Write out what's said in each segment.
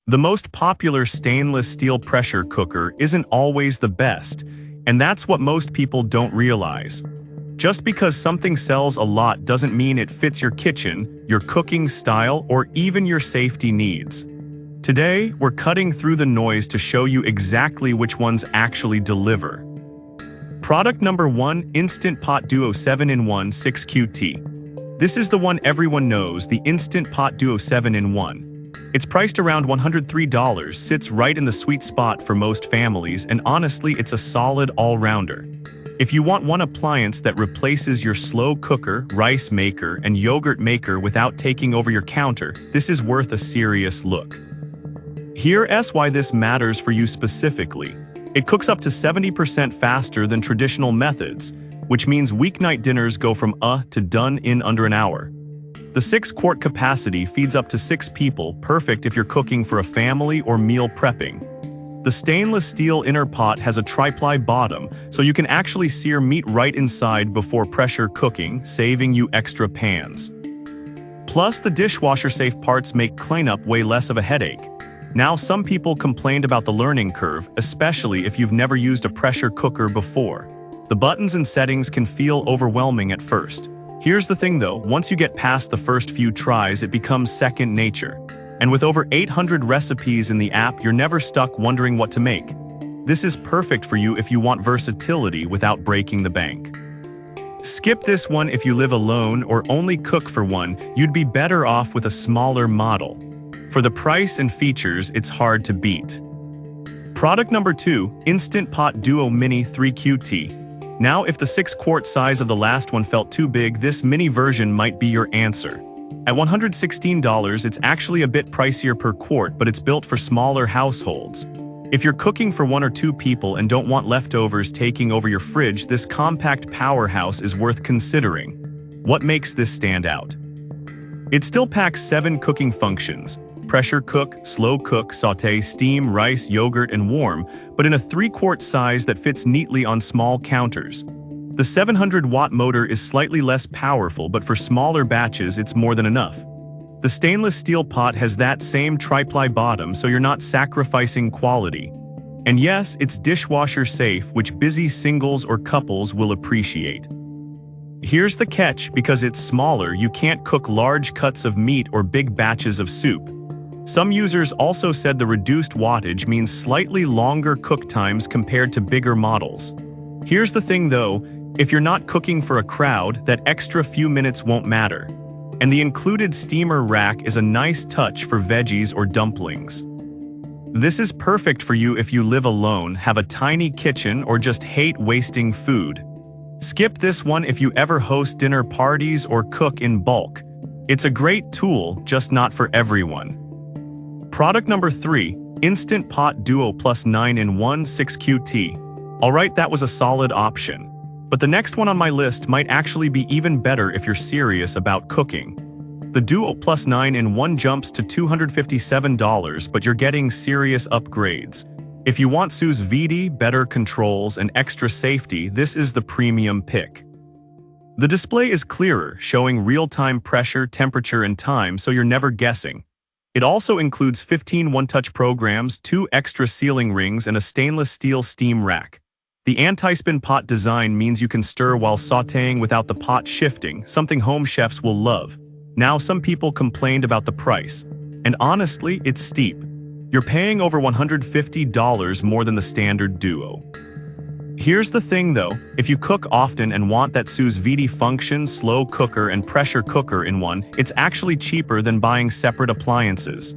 The most popular stainless steel pressure cooker isn't always the best, and that's what most people don't realize. Just because something sells a lot doesn't mean it fits your kitchen, your cooking style, or even your safety needs. Today, we're cutting through the noise to show you exactly which ones actually deliver. Product number 1, Instant Pot Duo 7-in-1 6QT. This is the one everyone knows, the Instant Pot Duo 7-in-1. It's priced around $103, sits right in the sweet spot for most families, and honestly, it's a solid all-rounder. If you want one appliance that replaces your slow cooker, rice maker, and yogurt maker without taking over your counter, this is worth a serious look. Here's why this matters for you specifically. It cooks up to 70% faster than traditional methods, which means weeknight dinners go from to done in under an hour. The 6-quart capacity feeds up to 6 people, perfect if you're cooking for a family or meal prepping. The stainless steel inner pot has a tri-ply bottom, so you can actually sear meat right inside before pressure cooking, saving you extra pans. Plus, the dishwasher-safe parts make cleanup way less of a headache. Now, some people complained about the learning curve, especially if you've never used a pressure cooker before. The buttons and settings can feel overwhelming at first. Here's the thing though, once you get past the first few tries, it becomes second nature. And with over 800 recipes in the app, you're never stuck wondering what to make. This is perfect for you if you want versatility without breaking the bank. Skip this one if you live alone or only cook for one. You'd be better off with a smaller model. For the price and features, it's hard to beat. Product number 2, Instant Pot Duo Mini 3QT. Now, if the 6-quart size of the last one felt too big, this mini version might be your answer. At $116, it's actually a bit pricier per quart, but it's built for smaller households. If you're cooking for 1 or 2 people and don't want leftovers taking over your fridge, this compact powerhouse is worth considering. What makes this stand out? It still packs 7 cooking functions: pressure cook, slow cook, sauté, steam, rice, yogurt, and warm, but in a 3-quart size that fits neatly on small counters. The 700-watt motor is slightly less powerful, but for smaller batches, it's more than enough. The stainless steel pot has that same tri-ply bottom, so you're not sacrificing quality. And yes, it's dishwasher safe, which busy singles or couples will appreciate. Here's the catch: because it's smaller, you can't cook large cuts of meat or big batches of soup. Some users also said the reduced wattage means slightly longer cook times compared to bigger models. Here's the thing though, if you're not cooking for a crowd, that extra few minutes won't matter. And the included steamer rack is a nice touch for veggies or dumplings. This is perfect for you if you live alone, have a tiny kitchen, or just hate wasting food. Skip this one if you ever host dinner parties or cook in bulk. It's a great tool, just not for everyone. Product number 3, Instant Pot Duo Plus 9-in-1 6QT. Alright, that was a solid option. But the next one on my list might actually be even better if you're serious about cooking. The Duo Plus 9-in-1 jumps to $257, but you're getting serious upgrades. If you want sous vide, better controls, and extra safety, this is the premium pick. The display is clearer, showing real-time pressure, temperature, and time, so you're never guessing. It also includes 15 one-touch programs, 2 extra sealing rings, and a stainless steel steam rack. The anti-spin pot design means you can stir while sautéing without the pot shifting, something home chefs will love. Now, some people complained about the price, and honestly, it's steep. You're paying over $150 more than the standard Duo. Here's the thing though, if you cook often and want that sous vide function, slow cooker, and pressure cooker in one, it's actually cheaper than buying separate appliances.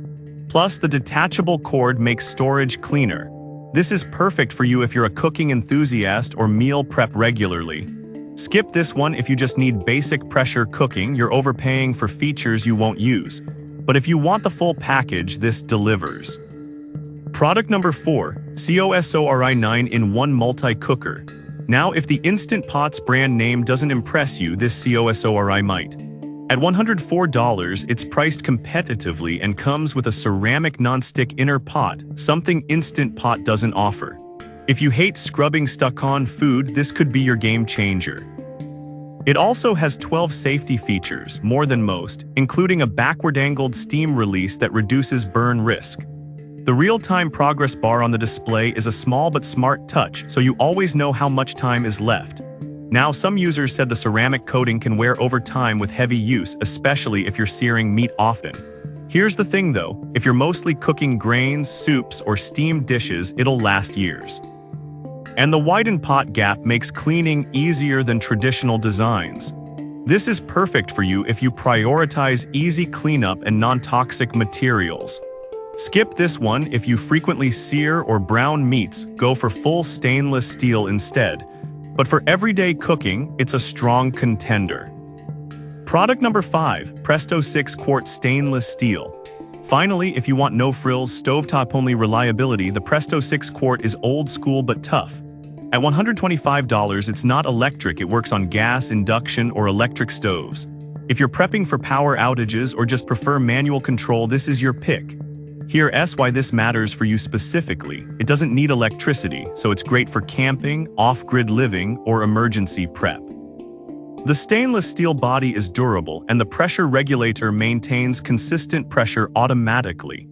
Plus, the detachable cord makes storage cleaner. This is perfect for you if you're a cooking enthusiast or meal prep regularly. Skip this one if you just need basic pressure cooking. You're overpaying for features you won't use. But if you want the full package, this delivers. Product number 4, COSORI 9-in-1 Multi-Cooker. Now, if the Instant Pot's brand name doesn't impress you, this COSORI might. At $104, it's priced competitively and comes with a ceramic nonstick inner pot, something Instant Pot doesn't offer. If you hate scrubbing stuck-on food, this could be your game changer. It also has 12 safety features, more than most, including a backward-angled steam release that reduces burn risk. The real-time progress bar on the display is a small but smart touch, so you always know how much time is left. Now, some users said the ceramic coating can wear over time with heavy use, especially if you're searing meat often. Here's the thing though, if you're mostly cooking grains, soups, or steamed dishes, it'll last years. And the widened pot gap makes cleaning easier than traditional designs. This is perfect for you if you prioritize easy cleanup and non-toxic materials. Skip this one if you frequently sear or brown meats, go for full stainless steel instead. But for everyday cooking, it's a strong contender. Product number 5, Presto 6-quart stainless steel. Finally, if you want no-frills, stovetop-only reliability, the Presto 6-quart is old school but tough. At $125, it's not electric, it works on gas, induction, or electric stoves. If you're prepping for power outages or just prefer manual control, this is your pick. Here's why this matters for you specifically. It doesn't need electricity, so it's great for camping, off-grid living, or emergency prep. The stainless steel body is durable, and the pressure regulator maintains consistent pressure automatically.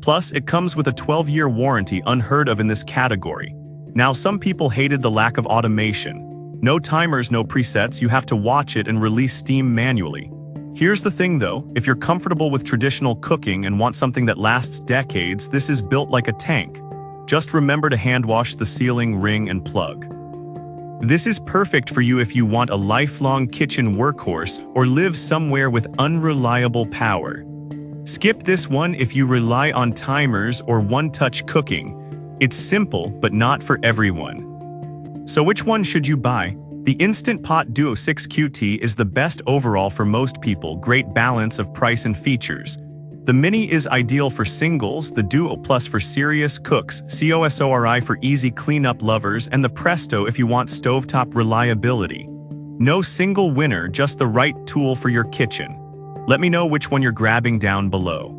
Plus, it comes with a 12-year warranty, unheard of in this category. Now, some people hated the lack of automation. No timers, no presets, you have to watch it and release steam manually. Here's the thing though, if you're comfortable with traditional cooking and want something that lasts decades, this is built like a tank. Just remember to hand wash the sealing ring and plug. This is perfect for you if you want a lifelong kitchen workhorse or live somewhere with unreliable power. Skip this one if you rely on timers or one-touch cooking. It's simple, but not for everyone. So which one should you buy? The Instant Pot Duo 6QT is the best overall for most people, great balance of price and features. The Mini is ideal for singles, the Duo Plus for serious cooks, COSORI for easy cleanup lovers, and the Presto if you want stovetop reliability. No single winner, just the right tool for your kitchen. Let me know which one you're grabbing down below.